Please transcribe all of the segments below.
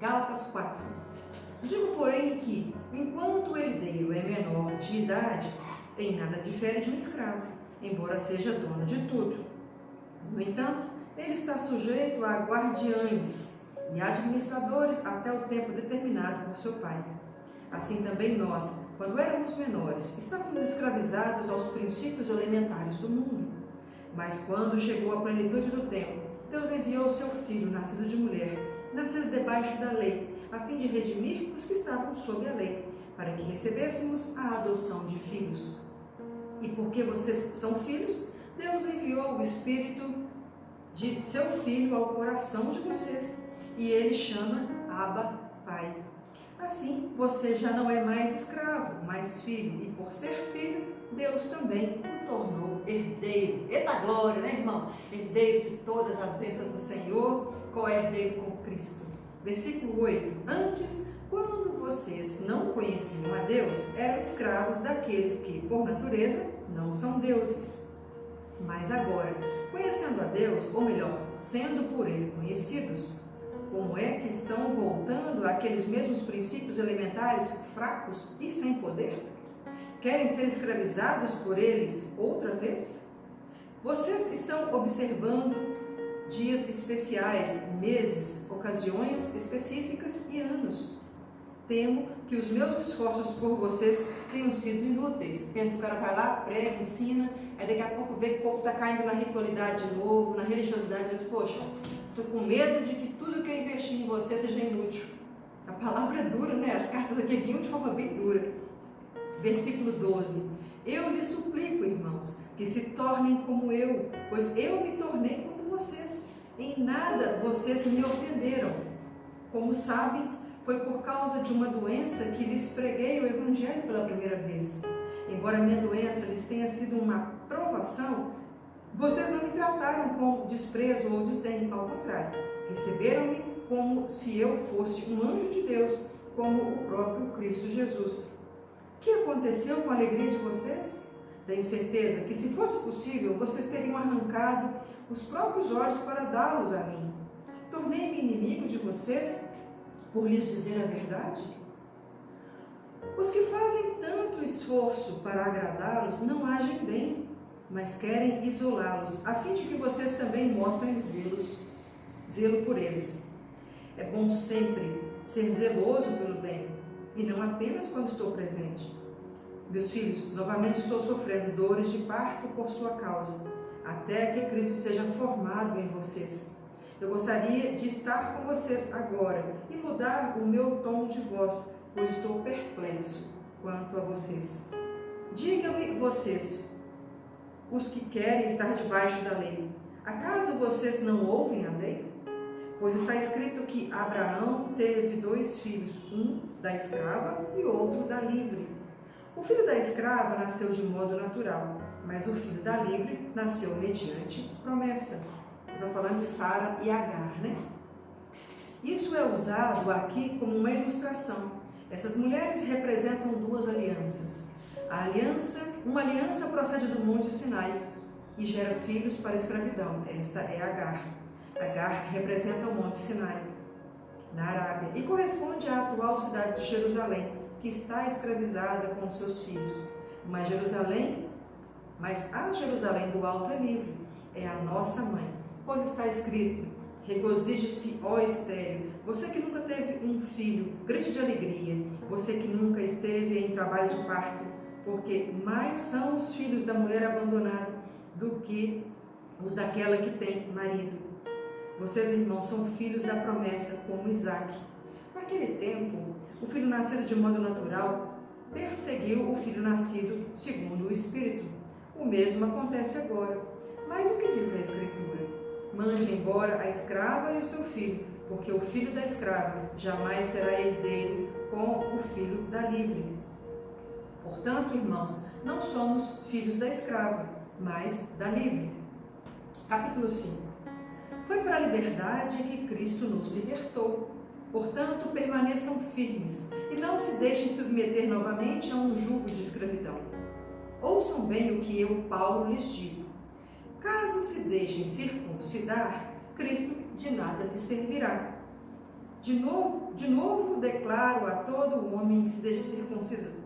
Gálatas 4. Digo, porém, que, enquanto o herdeiro é menor de idade, em nada difere de um escravo, embora seja dono de tudo. No entanto, ele está sujeito a guardiães e administradores até o tempo determinado por seu pai. Assim também nós, quando éramos menores, estávamos escravizados aos princípios elementares do mundo. Mas quando chegou a plenitude do tempo, Deus enviou o seu Filho, nascido de mulher, nascido debaixo da lei, a fim de redimir os que estavam sob a lei, para que recebêssemos a adoção de filhos. E porque vocês são filhos, Deus enviou o Espírito de seu Filho ao coração de vocês, e ele chama Abba, Pai. Assim, você já não é mais escravo, mas filho, e por ser filho, Deus também o tornou herdeiro. Eita glória, né, irmão? Herdeiro de todas as bênçãos do Senhor, co-herdeiro com Cristo. Versículo 8. Antes, quando vocês não conheciam a Deus, eram escravos daqueles que, por natureza, não são deuses. Mas agora, conhecendo a Deus, ou melhor, sendo por Ele conhecidos, como é que estão voltando àqueles mesmos princípios elementares fracos e sem poder? Querem ser escravizados por eles outra vez? Vocês estão observando dias especiais, meses, ocasiões específicas e anos. Temo que os meus esforços por vocês tenham sido inúteis. Pensa que o cara vai lá, prega, ensina, aí daqui a pouco vê que o povo está caindo na ritualidade de novo, na religiosidade. Diz, poxa, estou com medo de que tudo que eu investi em você seja inútil. A palavra é dura, né? As cartas aqui vinham de forma bem dura. Versículo 12. Eu lhes suplico, irmãos, que se tornem como eu, pois eu me tornei como vocês. Em nada vocês me ofenderam. Como sabem, foi por causa de uma doença que lhes preguei o Evangelho pela primeira vez. Embora a minha doença lhes tenha sido uma provação, vocês não me trataram com desprezo ou desdém, ao contrário, receberam-me como se eu fosse um anjo de Deus, como o próprio Cristo Jesus. O que aconteceu com a alegria de vocês? Tenho certeza que, se fosse possível, vocês teriam arrancado os próprios olhos para dá-los a mim. Tornei-me inimigo de vocês por lhes dizer a verdade? Os que fazem tanto esforço para agradá-los não agem bem, mas querem isolá-los, a fim de que vocês também mostrem zelo por eles. É bom sempre ser zeloso pelo bem, e não apenas quando estou presente. Meus filhos, novamente estou sofrendo dores de parto por sua causa, até que Cristo seja formado em vocês. Eu gostaria de estar com vocês agora e mudar o meu tom de voz, pois estou perplexo quanto a vocês. Digam-me vocês, os que querem estar debaixo da lei, acaso vocês não ouvem a lei? Pois está escrito que Abraão teve 2 filhos, um da escrava e outro da livre. O filho da escrava nasceu de modo natural, mas o filho da livre nasceu mediante promessa. Estou falando de Sara e Agar, né? Isso é usado aqui como uma ilustração. Essas mulheres representam 2 alianças. Uma aliança procede do Monte Sinai e gera filhos para a escravidão. Esta é Agar. Agar representa o Monte Sinai, na Arábia, e corresponde à atual cidade de Jerusalém, que está escravizada com seus filhos. Mas a Jerusalém do alto é livre, é a nossa mãe. Pois está escrito, regozije-se, ó estéril, você que nunca teve um filho, grite de alegria, você que nunca esteve em trabalho de parto, porque mais são os filhos da mulher abandonada do que os daquela que tem marido. Vocês, irmãos, são filhos da promessa, como Isaque. Naquele tempo, o filho nascido de modo natural perseguiu o filho nascido segundo o Espírito. O mesmo acontece agora. Mas o que diz a Escritura? Mande embora a escrava e o seu filho, porque o filho da escrava jamais será herdeiro com o filho da livre. Portanto, irmãos, não somos filhos da escrava, mas da livre. Capítulo 5. Foi para a liberdade que Cristo nos libertou. Portanto, permaneçam firmes e não se deixem submeter novamente a um jugo de escravidão. Ouçam bem o que eu, Paulo, lhes digo. Caso se deixem circuncidar, Cristo de nada lhes servirá. De novo declaro a todo homem que se deixe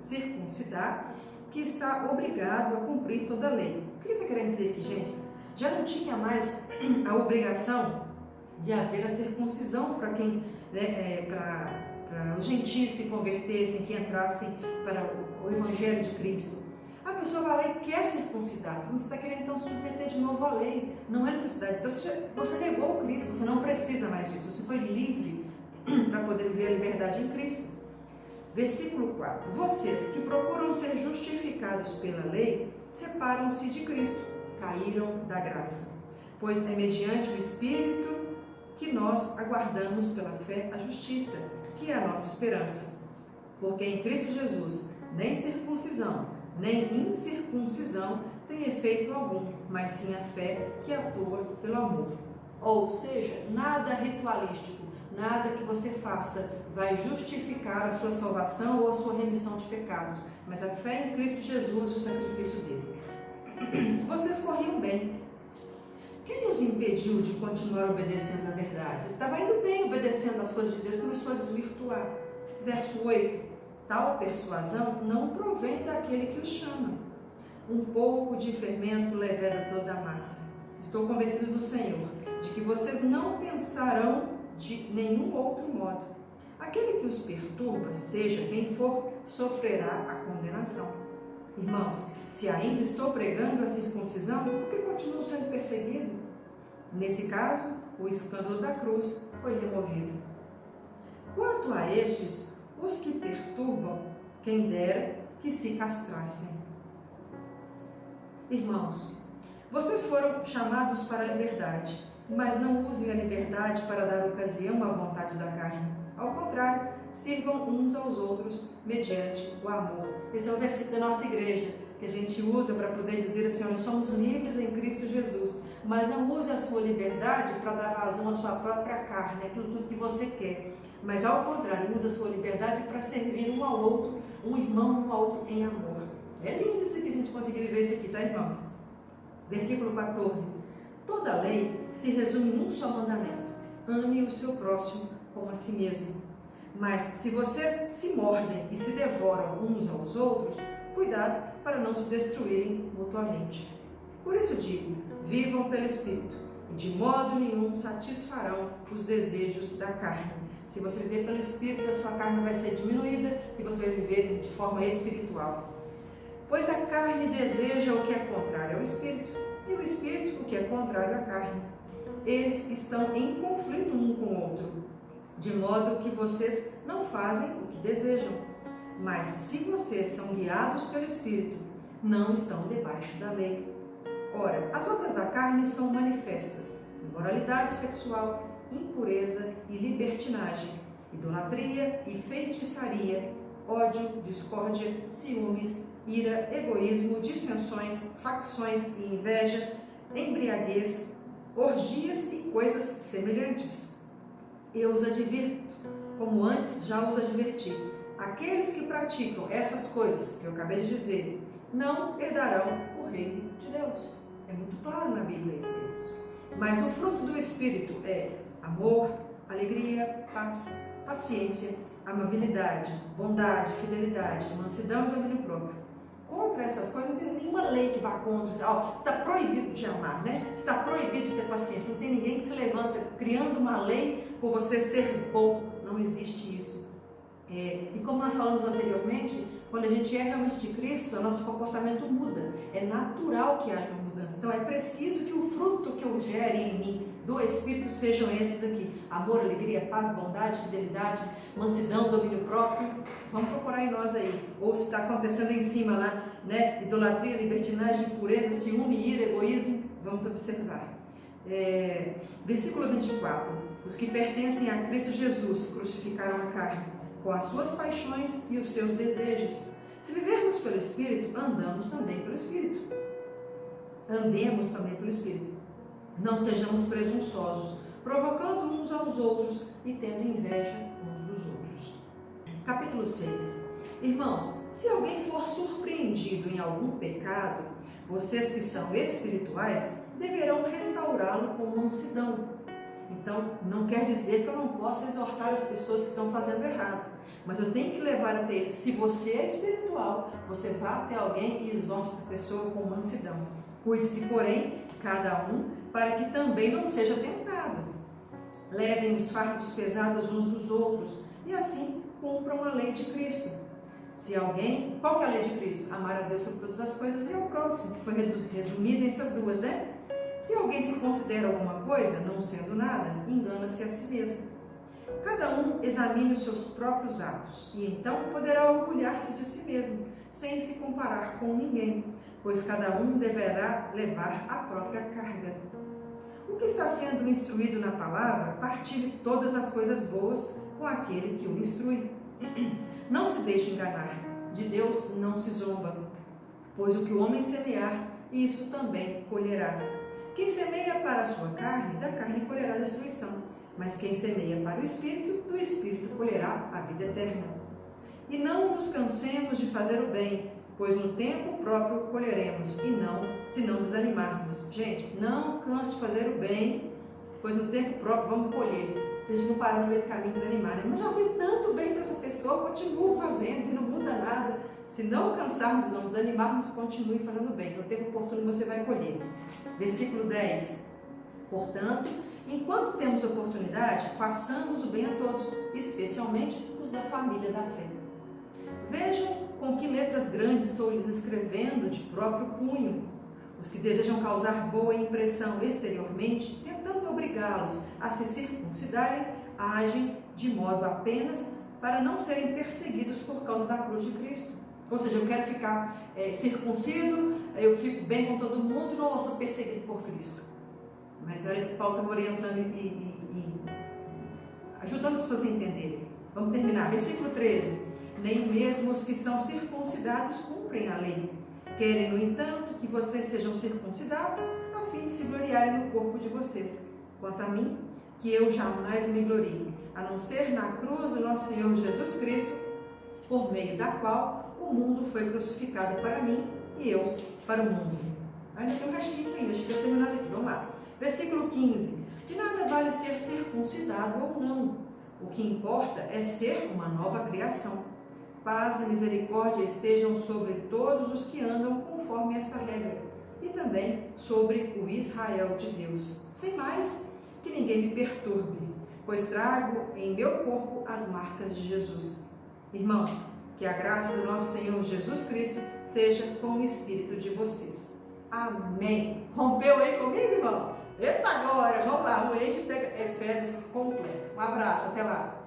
circuncidar, que está obrigado a cumprir toda a lei. O que ele está querendo dizer aqui, gente? Já não tinha mais a obrigação de haver a circuncisão para quem, para os gentios que convertessem, que entrassem para o Evangelho de Cristo. A pessoa vai lá e quer circuncidar. Você está querendo então submeter de novo a lei. Não é necessidade. Então você negou o Cristo, você não precisa mais disso. Você foi livre para poder viver a liberdade em Cristo. Versículo 4. Vocês que procuram ser justificados pela lei, separam-se de Cristo, caíram da graça. Pois é mediante o Espírito que nós aguardamos pela fé a justiça, que é a nossa esperança. Porque em Cristo Jesus, nem circuncisão, nem incircuncisão tem efeito algum, mas sim a fé que atua pelo amor. Ou seja, nada ritualístico, nada que você faça vai justificar a sua salvação ou a sua remissão de pecados, mas a fé em Cristo Jesus e o sacrifício dele. Vocês corriam bem. Quem os impediu de continuar obedecendo a verdade? Estava indo bem obedecendo as coisas de Deus, começou a desvirtuar. Verso 8. Tal persuasão não provém daquele que os chama. Um pouco de fermento leveda toda a massa. Estou convencido do Senhor, de que vocês não pensarão de nenhum outro modo. Aquele que os perturba, seja quem for, sofrerá a condenação. Irmãos, se ainda estou pregando a circuncisão, por que continuo sendo perseguido? Nesse caso, o escândalo da cruz foi removido. Quanto a estes, os que perturbam, quem dera que se castrassem. Irmãos, vocês foram chamados para a liberdade, mas não usem a liberdade para dar ocasião à vontade da carne. Ao contrário, sirvam uns aos outros mediante o amor. Esse é o versículo da nossa igreja, que a gente usa para poder dizer assim, nós somos livres em Cristo Jesus, mas não use a sua liberdade para dar vazão à sua própria carne, aquilo tudo que você quer. Mas ao contrário, use a sua liberdade para servir um ao outro, um irmão um ao outro em amor. É lindo isso aqui, a gente conseguir viver isso aqui, tá, irmãos? Versículo 14. Toda lei se resume num só mandamento: ame o seu próximo como a si mesmo. Mas se vocês se mordem e se devoram uns aos outros, cuidado para não se destruírem mutuamente. Por isso digo, vivam pelo Espírito, e de modo nenhum satisfarão os desejos da carne. Se você viver pelo Espírito, a sua carne vai ser diminuída e você vai viver de forma espiritual. Pois a carne deseja o que é contrário ao Espírito, e o Espírito o que é contrário à carne. Eles estão em conflito um com o outro, de modo que vocês não fazem o que desejam. Mas se vocês são guiados pelo Espírito, não estão debaixo da lei. Ora, as obras da carne são manifestas: imoralidade sexual, impureza e libertinagem, idolatria e feitiçaria, ódio, discórdia, ciúmes, ira, egoísmo, dissensões, facções e inveja, embriaguez, orgias e coisas semelhantes. Eu os advirto, como antes já os adverti. Aqueles que praticam essas coisas que eu acabei de dizer, não herdarão o reino de Deus. É muito claro na Bíblia isso, queridos. Mas o fruto do Espírito é amor, alegria, paz, paciência, amabilidade, bondade, fidelidade, mansidão e domínio próprio. Contra essas coisas não tem nenhuma lei que vá contra. Você está proibido de amar, né? Você está proibido de ter paciência. Não tem ninguém que se levanta criando uma lei por você ser bom. Não existe isso. E como nós falamos anteriormente, quando a gente é realmente de Cristo, o nosso comportamento muda. É natural que haja uma mudança. Então é preciso que o fruto que eu gere em mim do Espírito sejam esses aqui: amor, alegria, paz, bondade, fidelidade, mansidão, domínio próprio. Vamos procurar em nós aí. Ou se está acontecendo em cima lá, né? Idolatria, libertinagem, impureza, ciúme, ira, egoísmo. Vamos observar. Versículo 24. Os que pertencem a Cristo Jesus crucificaram a carne com as suas paixões e os seus desejos. Se vivermos pelo Espírito, andamos também pelo Espírito. Andemos também pelo Espírito. Não sejamos presunçosos, provocando uns aos outros e tendo inveja uns dos outros. Capítulo 6. Irmãos, se alguém for surpreendido em algum pecado, vocês que são espirituais deverão restaurá-lo com mansidão. Então, não quer dizer que eu não possa exortar as pessoas que estão fazendo errado, mas eu tenho que levar até eles. Se você é espiritual, você vá até alguém e exorte essa pessoa com mansidão. Cuide-se, porém, cada um, para que também não seja tentado. Levem os fardos pesados uns dos outros e assim cumpram a lei de Cristo. Se alguém, qual que é a lei de Cristo? Amar a Deus sobre todas as coisas e ao próximo, que foi resumido nessas duas, né? Se alguém se considera alguma coisa, não sendo nada, engana-se a si mesmo. Cada um examine os seus próprios atos e então poderá orgulhar-se de si mesmo, sem se comparar com ninguém, pois cada um deverá levar a própria carga. O que está sendo instruído na palavra, partilhe todas as coisas boas com aquele que o instrui. Não se deixe enganar, de Deus não se zomba, pois o que o homem semear, isso também colherá. Quem semeia para a sua carne, da carne colherá destruição, mas quem semeia para o Espírito, do Espírito colherá a vida eterna. E não nos cansemos de fazer o bem, pois no tempo próprio colheremos, e não se não desanimarmos. Gente, não canse de fazer o bem, pois no tempo próprio vamos colher. Se a gente não parar no meio do caminho e desanimar, né? Mas já fiz tanto bem para essa pessoa, continuo fazendo e não muda nada. Se não cansarmos e não desanimarmos, continue fazendo bem. No tempo oportuno você vai colher. Versículo 10. Portanto, enquanto temos oportunidade, façamos o bem a todos, especialmente os da família da fé. Vejam com que letras grandes estou lhes escrevendo de próprio punho. Os que desejam causar boa impressão exteriormente, tentando obrigá-los a se circuncidarem, agem de modo apenas para não serem perseguidos por causa da cruz de Cristo. Ou seja, eu quero ficar circuncido, eu fico bem com todo mundo e não sou perseguido por Cristo. Mas era isso que Paulo está orientando e ajudando as pessoas a entenderem. Vamos terminar. Versículo 13. Nem mesmo os que são circuncidados cumprem a lei. Querem, no entanto, que vocês sejam circuncidados, a fim de se gloriarem no corpo de vocês. Quanto a mim, que eu jamais me glorie, a não ser na cruz do nosso Senhor Jesus Cristo, por meio da qual o mundo foi crucificado para mim e eu para o mundo. Ainda tem um restinho ainda, deixa eu terminar aqui, vamos lá. Versículo 15. De nada vale ser circuncidado ou não. O que importa é ser uma nova criação. Paz e misericórdia estejam sobre todos os que andam conforme essa regra, e também sobre o Israel de Deus. Sem mais, que ninguém me perturbe, pois trago em meu corpo as marcas de Jesus. Irmãos, que a graça do nosso Senhor Jesus Cristo seja com o espírito de vocês. Amém. Rompeu aí comigo, irmão? Eita glória! Vamos lá, o Efésios completo. Um abraço, até lá.